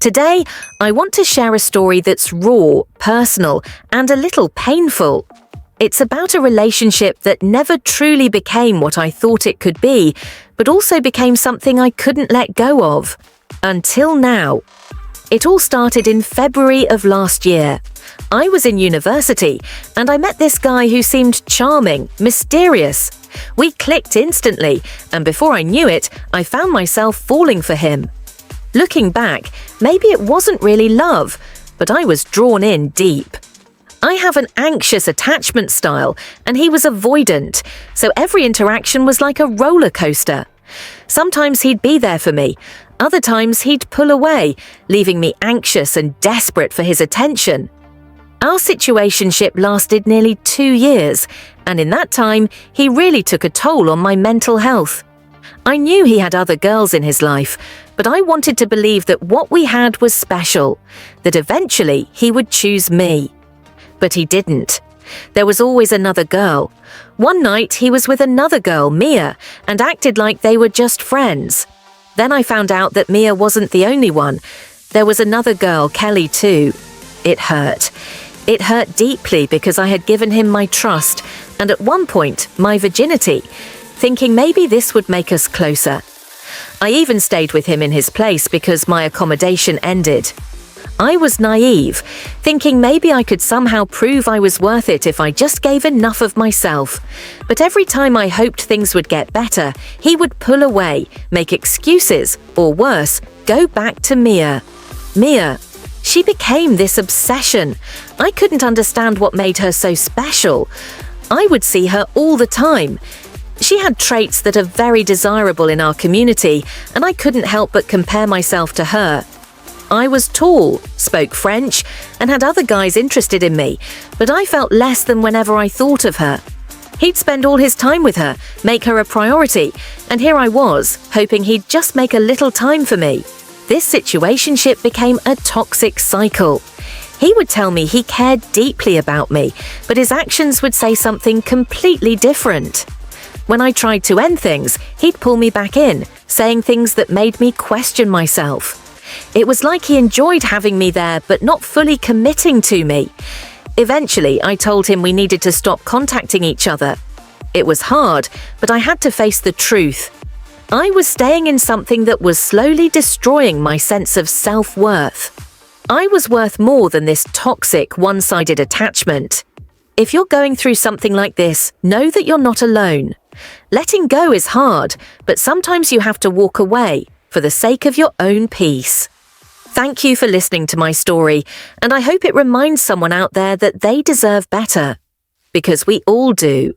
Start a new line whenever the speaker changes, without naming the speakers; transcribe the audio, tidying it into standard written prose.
Today, I want to share a story that's raw, personal, and a little painful. It's about a relationship that never truly became what I thought it could be, but also became something I couldn't let go of. Until now. It all started in February of last year. I was in university, and I met this guy who seemed charming, mysterious. We clicked instantly, and before I knew it, I found myself falling for him. Looking back, maybe it wasn't really love, but I was drawn in deep. I have an anxious attachment style, and he was avoidant, so every interaction was like a roller coaster. Sometimes he'd be there for me, other times he'd pull away, leaving me anxious and desperate for his attention. Our situationship lasted nearly 2 years, and in that time, he really took a toll on my mental health. I knew he had other girls in his life, but I wanted to believe that what we had was special, that eventually he would choose me. But he didn't. There was always another girl. One night he was with another girl, Mia, and acted like they were just friends. Then I found out that Mia wasn't the only one. There was another girl, Kelly, too. It hurt. It hurt deeply because I had given him my trust and at one point my virginity, thinking maybe this would make us closer. I even stayed with him in his place because my accommodation ended. I was naive, thinking maybe I could somehow prove I was worth it if I just gave enough of myself. But every time I hoped things would get better, he would pull away, make excuses, or worse, go back to Mia. Mia. She became this obsession. I couldn't understand what made her so special. I would see her all the time. She had traits that are very desirable in our community, and I couldn't help but compare myself to her. I was tall, spoke French, and had other guys interested in me, but I felt less than whenever I thought of her. He'd spend all his time with her, make her a priority, and here I was, hoping he'd just make a little time for me. This situationship became a toxic cycle. He would tell me he cared deeply about me, but his actions would say something completely different. When I tried to end things, he'd pull me back in, saying things that made me question myself. It was like he enjoyed having me there, but not fully committing to me. Eventually, I told him we needed to stop contacting each other. It was hard, but I had to face the truth. I was staying in something that was slowly destroying my sense of self-worth. I was worth more than this toxic, one-sided attachment. If you're going through something like this, know that you're not alone. Letting go is hard, but sometimes you have to walk away for the sake of your own peace. Thank you for listening to my story, and I hope it reminds someone out there that they deserve better. Because we all do.